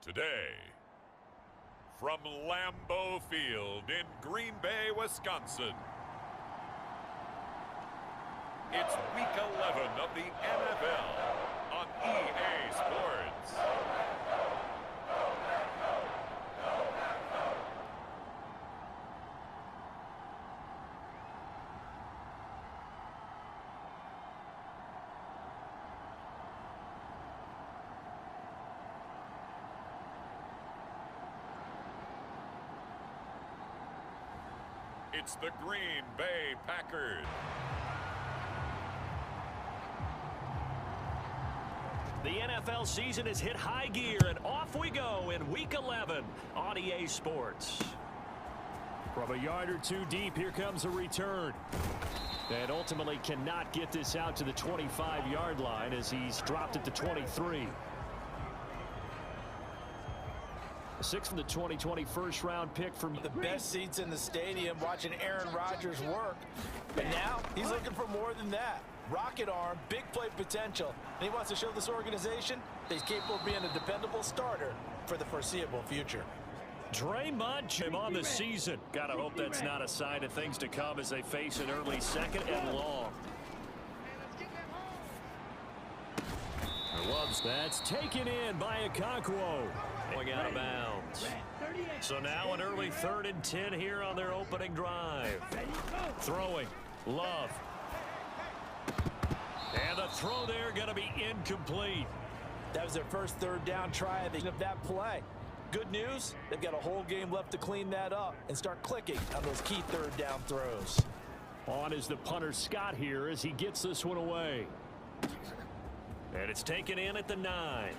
Today, from Lambeau Field in Green Bay, Wisconsin, it's Week 11 of the NFL on EA Sports. It's the Green Bay Packers. The NFL season has hit high gear, and off we go in Week 11 on EA Sports. From a yard or two deep, here comes a return. And ultimately cannot get this out to the 25-yard line as he's dropped at the 23. 6 from the 2020 first-round pick from the best seats in the stadium watching Aaron Rodgers work. And now he's looking for more than that. Rocket arm, big play potential. And he wants to show this organization that he's capable of being a dependable starter for the foreseeable future. Draymond Jim on the season. Gotta hope that's not a sign of things to come as they face an early second and long. That's taken in by Okonkwo. Going out of bounds. So now an early 3rd and 10 here on their opening drive. Throwing. Love. And the throw there going to be incomplete. That was their first 3rd down try of that play. Good news, they've got a whole game left to clean that up and start clicking on those key 3rd down throws. On is the punter Scott here as he gets this one away. And it's taken in at the 9.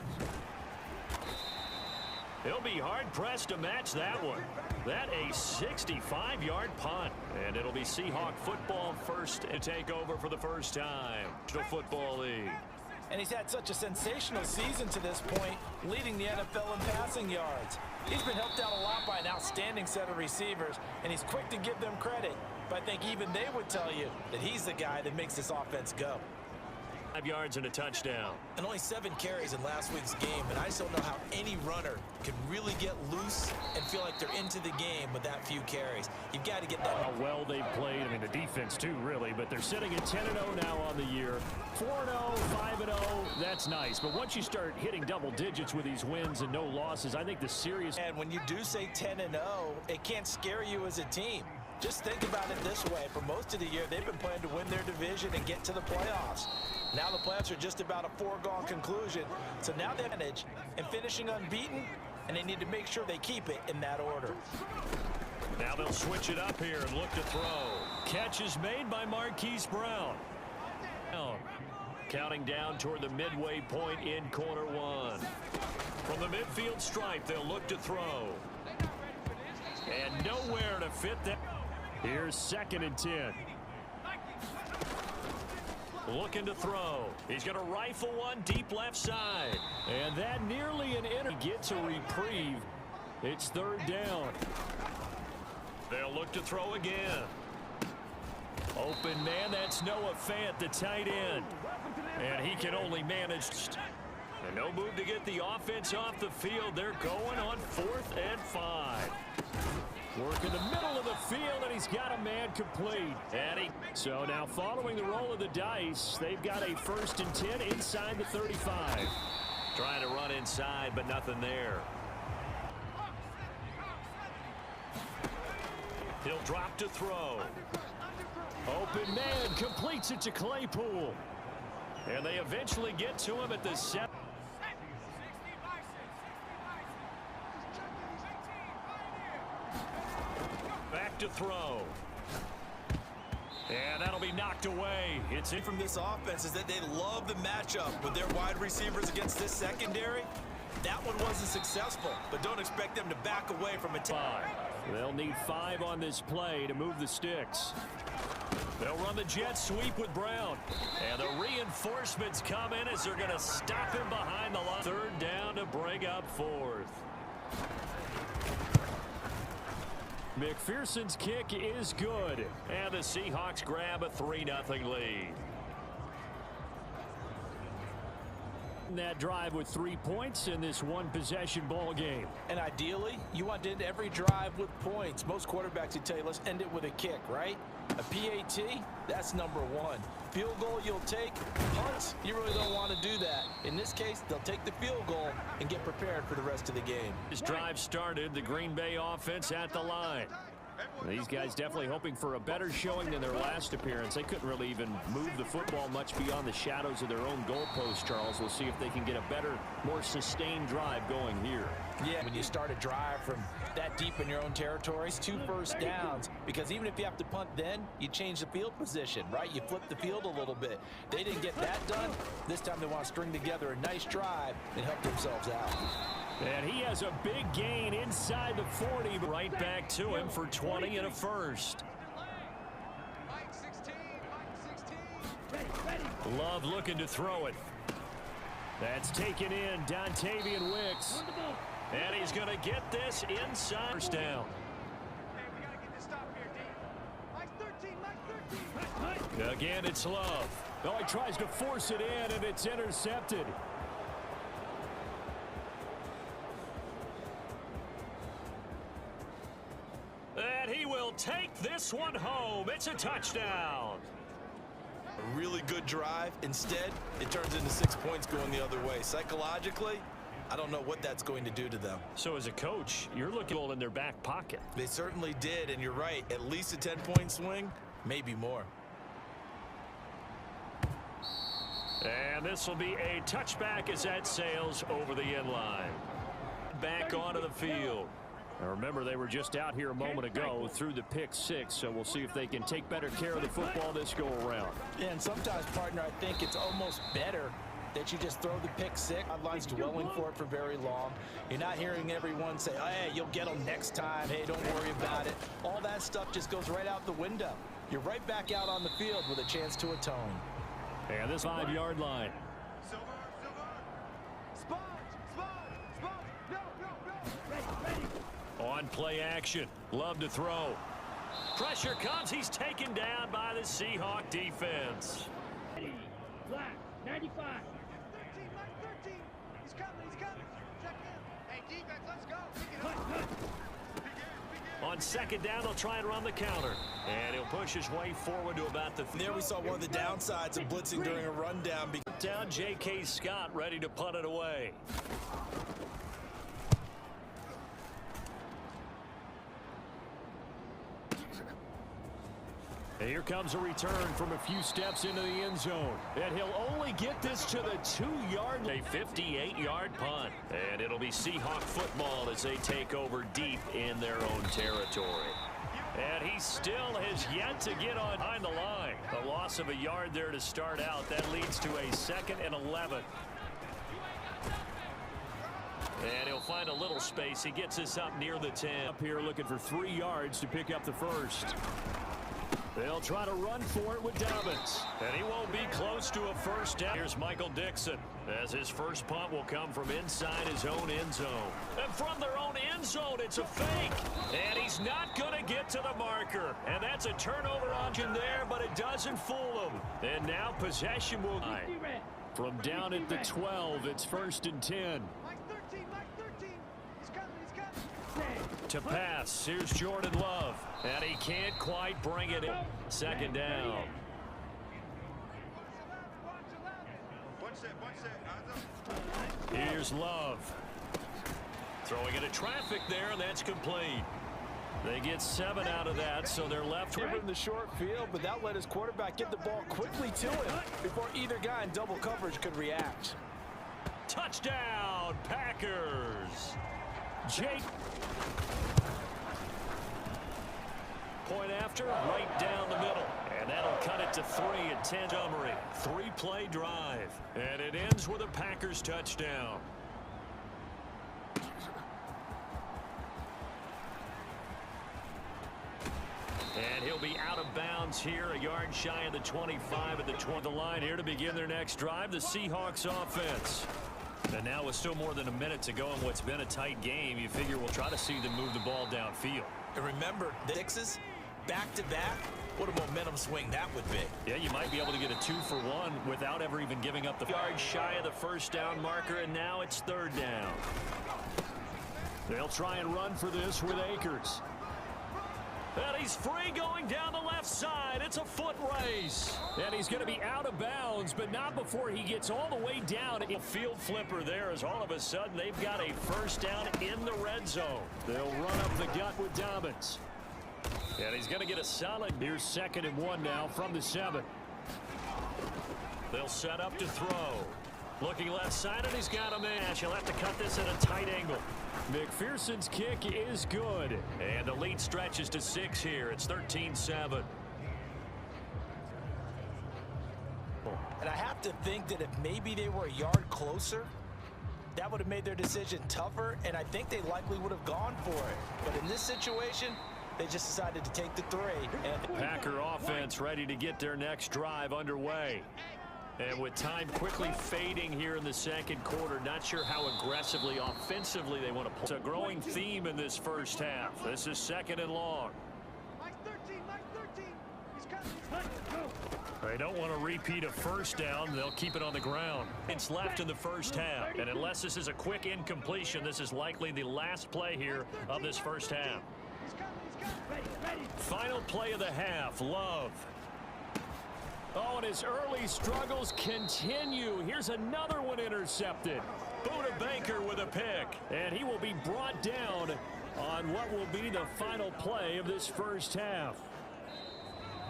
He'll be hard-pressed to match that one. That a 65-yard punt. And it'll be Seahawk football first to take over for the first time. National Football League. And he's had such a sensational season to this point, leading the NFL in passing yards. He's been helped out a lot by an outstanding set of receivers, and he's quick to give them credit. But I think even they would tell you that he's the guy that makes this offense go. 5 yards and a touchdown. And only 7 carries in last week's game, and I just don't know how any runner can really get loose and feel like they're into the game with that few carries. You've got to get that. How well they've played. I mean, the defense too, really, but they're sitting at 10-0 now on the year. 4-0, 5-0, that's nice. But once you start hitting double digits with these wins and no losses, I think the serious. And when you do say 10-0, it can't scare you as a team. Just think about it this way. For most of the year, they've been playing to win their division and get to the playoffs. Now the playoffs are just about a foregone conclusion. So now they manage and finishing unbeaten, and they need to make sure they keep it in that order. Now they'll switch it up here and look to throw. Catch is made by Marquise Brown. Counting down toward the midway point in quarter 1. From the midfield stripe, they'll look to throw. And nowhere to fit that. Here's 2nd and 10. Looking to throw. He's going to rifle one deep left side. And that nearly an inner. Gets a reprieve. It's 3rd down. They'll look to throw again. Open man, that's Noah Fant, the tight end. And he can only manage. And no move to get the offense off the field. They're going on 4th and 5. Work in the middle of the field, and he's got a man complete. So now following the roll of the dice, they've got a 1st and 10 inside the 35. Trying to run inside, but nothing there. He'll drop to throw. Open man completes it to Claypool. And they eventually get to him at the 7. Back to throw. And that'll be knocked away. It's in from this offense is that they love the matchup with their wide receivers against this secondary. That one wasn't successful, but don't expect them to back away from a 5. They'll need 5 on this play to move the sticks. They'll run the jet sweep with Brown. And the reinforcements come in as they're going to stop him behind the line. 3rd down to bring up 4th. McPherson's kick is good. And the Seahawks grab a 3-0 lead. end that drive with 3 points in this one-possession ball game. And ideally, you want to end every drive with points. Most quarterbacks would tell you, let's end it with a kick, right? A PAT, that's number one. Field goal you'll take. Punts, you really don't want to do that. In this case, they'll take the field goal and get prepared for the rest of the game. This drive started, the Green Bay offense at the line. These guys definitely hoping for a better showing than their last appearance. They couldn't really even move the football much beyond the shadows of their own goalpost, Charles. We'll see if they can get a better, more sustained drive going here. Yeah, when you start a drive from that deep in your own territory, it's 2 first downs, because even if you have to punt then, you change the field position, right? You flip the field a little bit. They didn't get that done. This time they want to string together a nice drive and help themselves out. And he has a big gain inside the 40, but right back to him for 20 and a first. Love looking to throw it. That's taken in, Dontavian Wicks. And he's going to get this inside. First down. Again, it's Love. Oh, he tries to force it in, and it's intercepted. And he will take this one home. It's a touchdown. A really good drive. Instead, it turns into 6 points going the other way. Psychologically, I don't know what that's going to do to them. So as a coach, you're looking in their back pocket. They certainly did, and you're right. At least a 10-point swing, maybe more. And this will be a touchback as that sails over the end line. Back onto the field. Now remember, they were just out here a moment ago through the pick-6, so we'll see if they can take better care of the football this go-around. Yeah, and sometimes, partner, I think it's almost better that you just throw the pick-6. Sidelines dwelling for it for very long. You're not hearing everyone say, oh, hey, you'll get them next time. Hey, don't worry about it. All that stuff just goes right out the window. You're right back out on the field with a chance to atone. And this 5-yard line. On play action. Love to throw. Pressure comes. He's taken down by the Seahawk defense. Flat, 95. 13. He's coming. Check in. Hey, defense, let's go. On second down, they'll try and run the counter. And he'll push his way forward to about the... There we saw one of the downsides of blitzing during a rundown. Down J.K. Scott ready to punt it away. And here comes a return from a few steps into the end zone. And he'll only get this to the 2-yard line. A 58-yard punt. And it'll be Seahawk football as they take over deep in their own territory. And he still has yet to get on behind the line. A loss of a yard there to start out. That leads to a 2nd and 11. And he'll find a little space. He gets us up near the 10. Up here looking for 3 yards to pick up the first. They'll try to run for it with Dobbins. And he won't be close to a first down. Here's Michael Dixon as his first punt will come from inside his own end zone. And from their own end zone, it's a fake. And he's not going to get to the marker. And that's a turnover option there, but it doesn't fool him. And now possession will... From down at the 12, it's 1st and 10. Mike 13. He's coming. To pass, here's Jordan Love. And he can't quite bring it in. 2nd down. Here's Love. Throwing into traffic there, and that's complete. They get 7 out of that, so they're left in the short field, but that let his quarterback get the ball quickly to him before either guy in double coverage could react. Touchdown, Packers. Jake. Point after, right down the middle. And that'll cut it to 3 at 10. Montgomery, 3-play drive. And it ends with a Packers touchdown. And he'll be out of bounds here, a yard shy of the 25 at the 20 line here to begin their next drive, the Seahawks offense. And now with still more than a minute to go in what's been a tight game, you figure we'll try to see them move the ball downfield. And remember, the sixes back-to-back, What a momentum swing that would be. Yeah, you might be able to get a 2-for-1 without ever even giving up the yard shy of the first down marker, and now it's third down. They'll try and run for this with Akers. And he's free going down the left side. It's a foot race. And he's going to be out of bounds, but not before he gets all the way down. A field flipper there as all of a sudden they've got a first down in the red zone. They'll run up the gut with Dobbins. And he's going to get a solid. Here's 2nd and 1 now from the 7. They'll set up to throw. Looking left side, and he's got a man. He'll have to cut this at a tight angle. McPherson's kick is good. And the lead stretches to 6 here. It's 13-7. And I have to think that if maybe they were a yard closer, that would have made their decision tougher, and I think they likely would have gone for it. But in this situation, they just decided to take the 3. And Packer offense ready to get their next drive underway. And with time quickly fading here in the second quarter, not sure how aggressively offensively they want to play. It's a growing theme in this first half. This is 2nd and long. Mike 13, Mike 13. He's coming. They don't want to repeat a first down. They'll keep it on the ground. It's left in the first half. And unless this is a quick incompletion, this is likely the last play here of this first half. He's coming, he's coming. Final play of the half, Love. Oh, and his early struggles continue. Here's another one intercepted. Buda Baker with a pick. And he will be brought down on what will be the final play of this first half.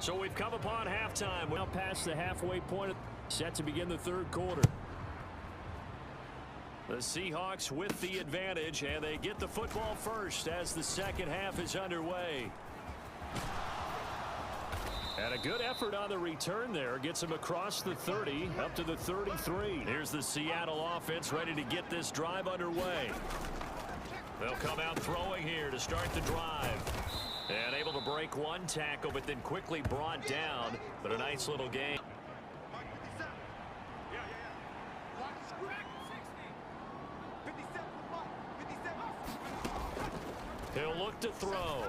So we've come upon halftime. We're now past the halfway point. Set to begin the third quarter. The Seahawks with the advantage, and they get the football first as the second half is underway. And a good effort on the return there. Gets him across the 30, up to the 33. Here's the Seattle offense ready to get this drive underway. They'll come out throwing here to start the drive. And able to break one tackle, but then quickly brought down. But a nice little game. He'll look to throw.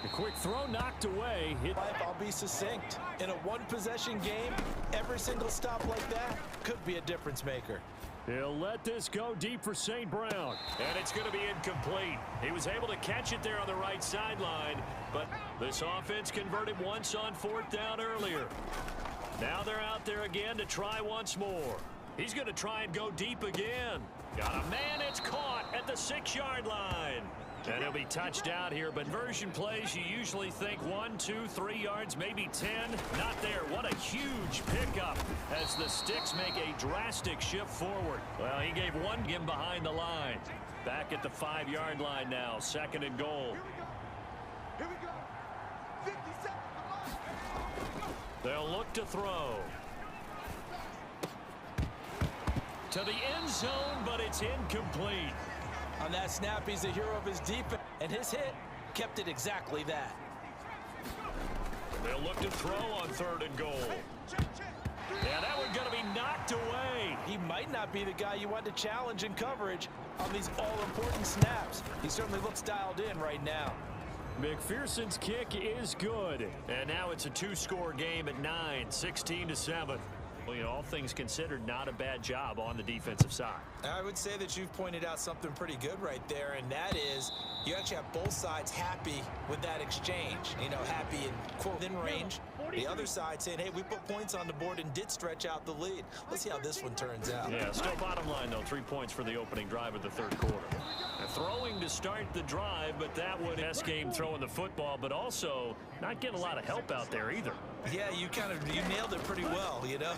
A quick throw knocked away. I'll be succinct. In a one-possession game, every single stop like that could be a difference maker. He'll let this go deep for St. Brown. And it's going to be incomplete. He was able to catch it there on the right sideline, but this offense converted once on 4th down earlier. Now they're out there again to try once more. He's going to try and go deep again. Got a man, it's caught at the 6-yard line. And he'll be touched out here, but conversion plays, you usually think 1, 2, 3 yards, maybe 10. Not there. What a huge pickup as the Sticks make a drastic shift forward. Well, he gave one game behind the line. Back at the 5-yard line now, 2nd and goal. Here we go. 57. They'll look to throw. To the end zone, but it's incomplete. On that snap, he's a hero of his defense, and his hit kept it exactly that. They'll look to throw on 3rd and goal. Yeah, that one's going to be knocked away. He might not be the guy you want to challenge in coverage on these all-important snaps. He certainly looks dialed in right now. McPherson's kick is good. And now it's a 2-score game at 9, 16-7. Well, you know, all things considered, not a bad job on the defensive side. I would say that you've pointed out something pretty good right there, and that is you actually have both sides happy with that exchange. You know, happy in, quote, in range. The other side saying, hey, we put points on the board and did stretch out the lead. Let's see how this one turns out. Yeah, still bottom line, though, 3 points for the opening drive of the third quarter. Throwing to start the drive, but that would best game throwing the football, but also not getting a lot of help out there either. Yeah, you nailed it pretty well, you know.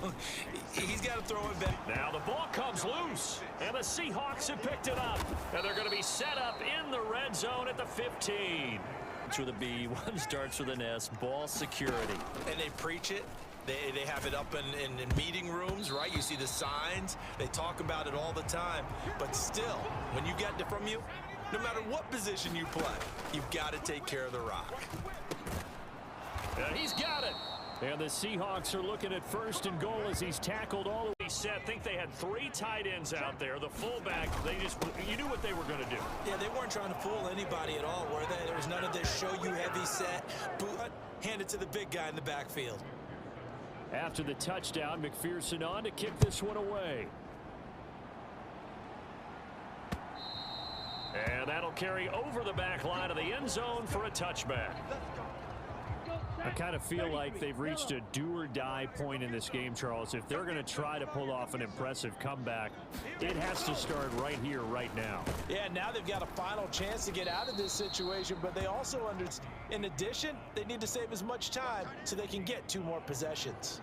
He's got to throw it back. Now the ball comes loose, and the Seahawks have picked it up. And they're going to be set up in the red zone at the 15. Starts with a B, one starts with an S, ball security. And they preach it. They have it up in meeting rooms, right? You see the signs. They talk about it all the time. But still, when you get it from you, no matter what position you play, you've got to take care of the rock. And he's got it. And the Seahawks are looking at 1st and goal as he's tackled all the way set. I think they had 3 tight ends out there. The fullback, you knew what they were going to do. Yeah, they weren't trying to fool anybody at all, were they? There was none of this show you heavy set, boot, hand it to the big guy in the backfield. After the touchdown, McPherson on to kick this one away. And that'll carry over the back line of the end zone for a touchback. I kind of feel like they've reached a do-or-die point in this game, Charles. If they're going to try to pull off an impressive comeback, it has to start right here, right now. Yeah, now they've got a final chance to get out of this situation, but they also, in addition, they need to save as much time so they can get 2 more possessions.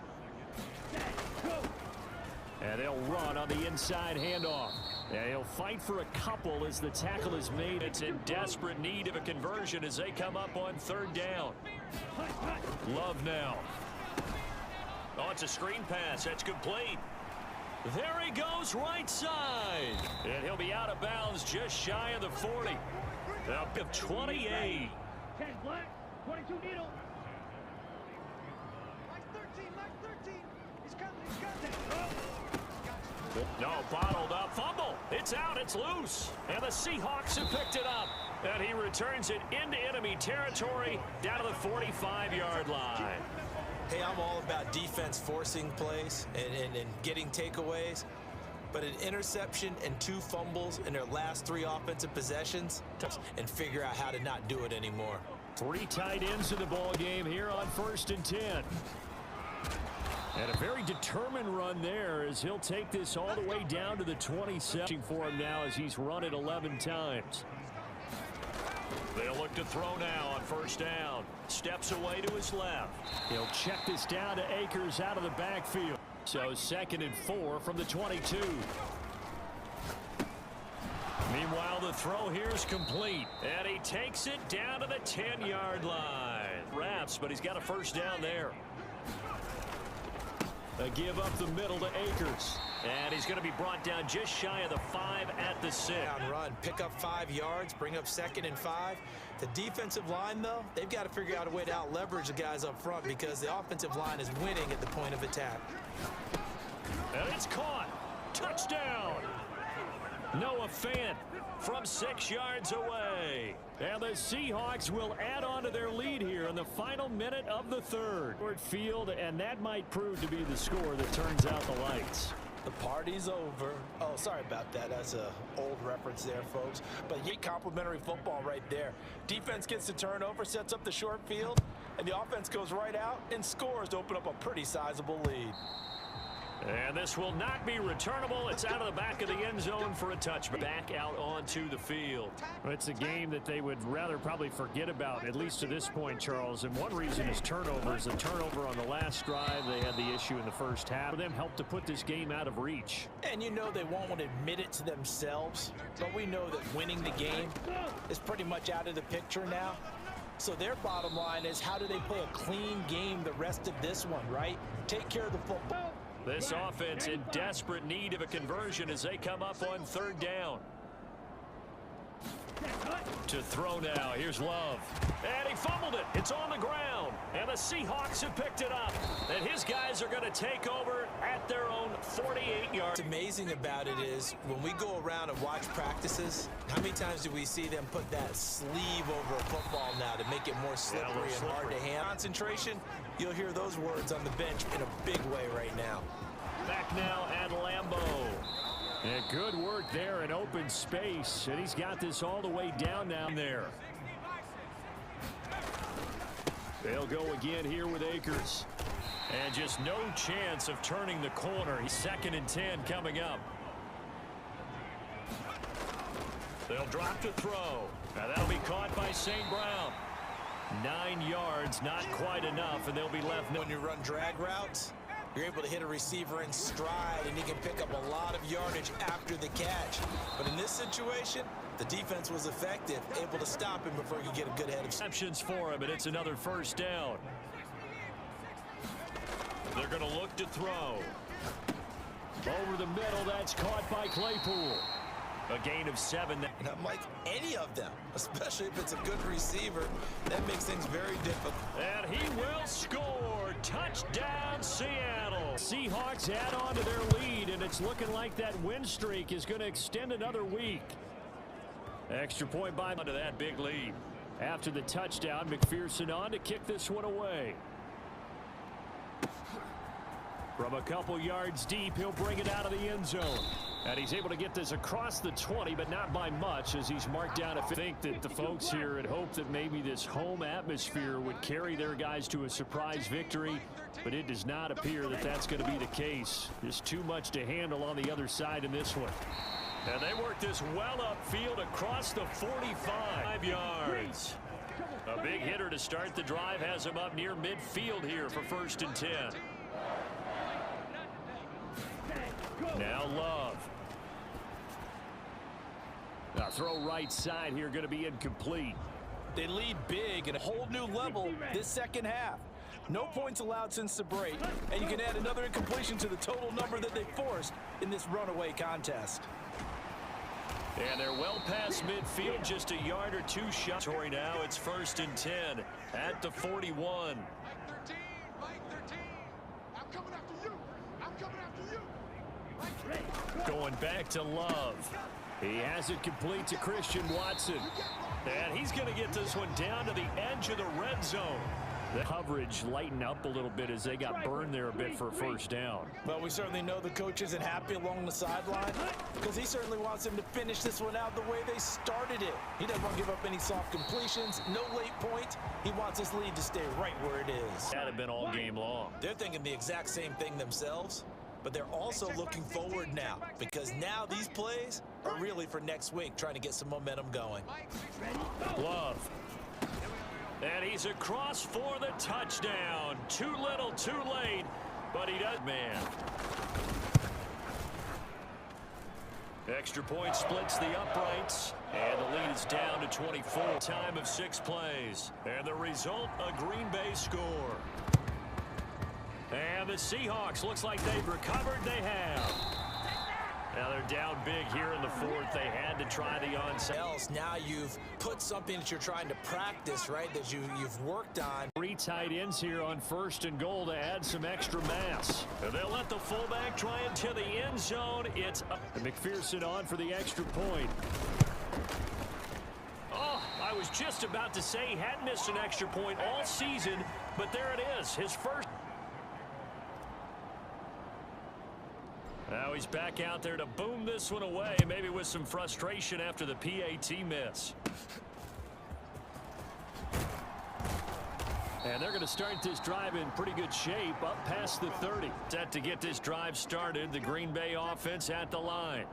And they'll run on the inside handoff. And he'll fight for a couple as the tackle is made. It's in desperate need of a conversion as they come up on 3rd down. Love now. Oh, it's a screen pass. That's complete. There he goes right side. And he'll be out of bounds just shy of the 40. Up of 28. 10 black, 22 needle. Mike 13. He's coming. No, bottled up. Fumble. It's out. It's loose. And the Seahawks have picked it up. And he returns it into enemy territory down to the 45-yard line. Hey, I'm all about defense forcing plays and getting takeaways. But an interception and 2 fumbles in their last 3 offensive possessions, and figure out how to not do it anymore. 3 tight ends in the ball game here on 1st and 10. And a very determined run there as he'll take this all the way down to the 27 for him now as he's run it 11 times. They'll look to throw now on 1st down. Steps away to his left. He'll check this down to Akers out of the backfield. So 2nd and 4 from the 22. Meanwhile, the throw here is complete. And he takes it down to the 10-yard line. Wraps, but he's got a 1st down there. A give up the middle to Akers. And he's going to be brought down just shy of the 5 at the 6. Down run, pick up 5 yards, bring up 2nd and 5. The defensive line, though, they've got to figure out a way to out-leverage the guys up front because the offensive line is winning at the point of attack. And it's caught. Touchdown. Noah Fant from 6 yards away. And the Seahawks will add on to their lead here in the final minute of the 3rd. Field, and that might prove to be the score that turns out the lights. The party's over. Oh, sorry about that. That's an old reference there, folks. But complimentary football right there. Defense gets the turnover, sets up the short field, and the offense goes right out and scores to open up a pretty sizable lead. And this will not be returnable. It's out of the back of the end zone for a touchback. Back out onto the field. It's a game that they would rather probably forget about, at least to this point, Charles. And one reason is turnovers. A turnover on the last drive. They had the issue in the first half. For them, helped to put this game out of reach. And you know they won't want to admit it to themselves, but we know that winning the game is pretty much out of the picture now. So their bottom line is, how do they play a clean game the rest of this one, right? Take care of the football. This offense in desperate need of a conversion as they come up on 3rd down. To throw now. Here's Love. And he fumbled it. It's on the ground. And the Seahawks have picked it up. And his guys are going to take over at their own 48-yard. What's amazing about it is when we go around and watch practices, how many times do we see them put that sleeve over a football now to make it more slippery and hard to handle? Concentration, you'll hear those words on the bench in a big way right now. Back now at Lambeau. And good work there in open space. And he's got this all the way down there. They'll go again here with Akers. And just no chance of turning the corner. He's 2nd and 10 coming up. They'll drop to throw. Now that'll be caught by St. Brown. 9 yards, not quite enough, and they'll be left. When you run drag routes, you're able to hit a receiver in stride, and he can pick up a lot of yardage after the catch. But in this situation, the defense was effective, able to stop him before he could get a good head of receptions for him, and it's another 1st down. They're going to look to throw. Over the middle, that's caught by Claypool. A gain of 7. And I'm like any of them, especially if it's a good receiver. That makes things very difficult. And he will score. Touchdown, Seattle. Seahawks add on to their lead, and it's looking like that win streak is going to extend another week. Extra point by to that big lead. After the touchdown, McPherson on to kick this one away. From a couple yards deep, he'll bring it out of the end zone. And he's able to get this across the 20, but not by much as he's marked down. I think that the folks here had hoped that maybe this home atmosphere would carry their guys to a surprise victory, but it does not appear that that's going to be the case. There's too much to handle on the other side in this one. And they work this well upfield across the 45 yards. A big hitter to start the drive has him up near midfield here for 1st and 10. Now Love. Now throw right side here, going to be incomplete. They lead big at a whole new level this second half. No points allowed since the break, and you can add another incompletion to the total number that they forced in this runaway contest. And they're well past midfield, just a yard or two shot. Now it's 1st and 10 at the 41. Going back to Love. He has it complete to Christian Watson. And he's going to get this one down to the edge of the red zone. The coverage lightened up a little bit as they got burned there a bit for a 1st down. Well, we certainly know the coach isn't happy along the sideline because he certainly wants them to finish this one out the way they started it. He doesn't want to give up any soft completions, no late points. He wants his lead to stay right where it is. That had been all game long. They're thinking the exact same thing themselves, but they're also looking forward now because now these plays are really for next week, trying to get some momentum going. Love. And he's across for the touchdown. Too little, too late, but he does, man. Extra point splits the uprights, and the lead is down to 24. Time of 6 plays, and the result, a Green Bay score. And the Seahawks, looks like they've recovered. They have. Now they're down big here in the 4th. They had to try the onside. Now you've put something that you're trying to practice, right, that you've worked on. 3 tight ends here on 1st and goal to add some extra mass. And they'll let the fullback try into the end zone. It's up. McPherson on for the extra point. Oh, I was just about to say he hadn't missed an extra point all season, but there it is, his first. Now he's back out there to boom this one away, maybe with some frustration after the PAT miss. And they're going to start this drive in pretty good shape, up past the 30. Set to get this drive started, the Green Bay offense at the line.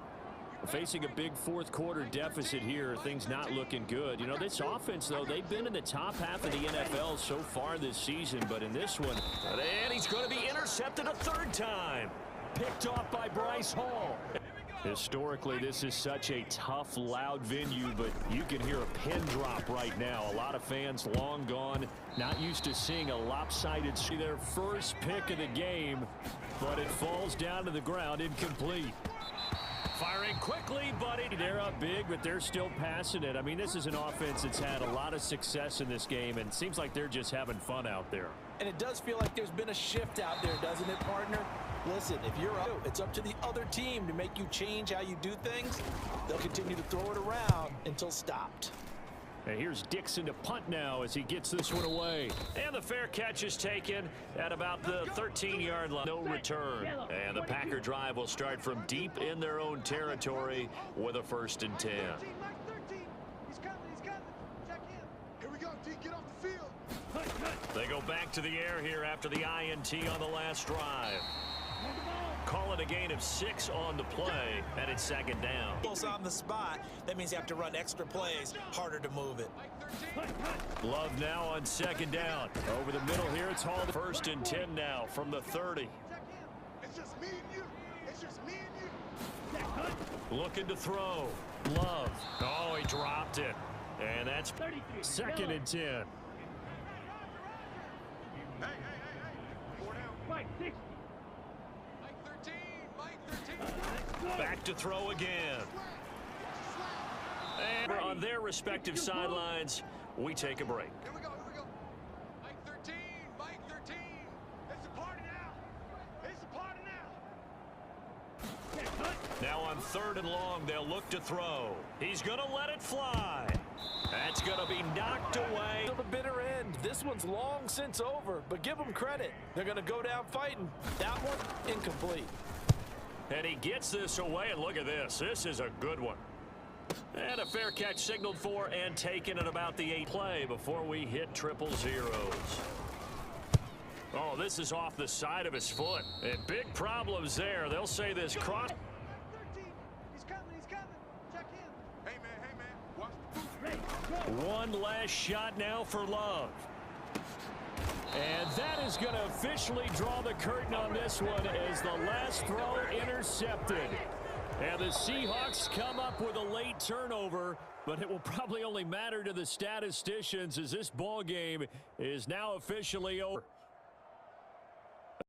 Facing a big 4th quarter deficit here, things not looking good. You know, this offense, though, they've been in the top half of the NFL so far this season, but in this one, and he's going to be intercepted a 3rd time. Picked off by Bryce Hall. Historically, this is such a tough, loud venue, but you can hear a pin drop right now. A lot of fans long gone, not used to seeing a lopsided. Their first pick of the game, but it falls down to the ground, incomplete. Firing quickly, buddy. They're up big, but they're still passing it. I mean, this is an offense that's had a lot of success in this game, and it seems like they're just having fun out there. And it does feel like there's been a shift out there, doesn't it, partner? Listen, if you're up, it's up to the other team to make you change how you do things. They'll continue to throw it around until stopped. And here's Dixon to punt now as he gets this one away. And the fair catch is taken at about the 13-yard line. No return. And the Packer drive will start from deep in their own territory with a 1st and 10. He's coming. Check in. Here we go, D. Get off the field. They go back to the air here after the INT on the last drive. Call it a gain of 6 on the play, and it's 2nd down. On the spot, that means you have to run extra plays, harder to move it. Love now on 2nd down. Over the middle here, it's Hall. 1st and 10 now from the 30. It's just me and you. It's just me and you. Looking to throw. Love. Oh, he dropped it. And that's 2nd and 10. Hey. 4 down. Mike 60. Mike 13. Back to throw again. their respective sidelines. We take a break. Here we go, here we go. Mike 13, Mike 13. It's a party now. It's a party now. Now on 3rd and long, they'll look to throw. He's going to let it fly. That's going to be knocked away. To the bitter end. This one's long since over, but give them credit. They're going to go down fighting. That one, incomplete. And he gets this away, and look at this. This is a good one. And a fair catch signaled for and taken at about the 8 play before we hit triple zeros. Oh, this is off the side of his foot. And big problems there. They'll say this cross. 13. He's coming, he's coming. Check him. Hey, man, watch the boot. One last shot now for Love. And that is going to officially draw the curtain on this one as the last throw intercepted. And the Seahawks come up with a late turnover, but it will probably only matter to the statisticians as this ball game is now officially over.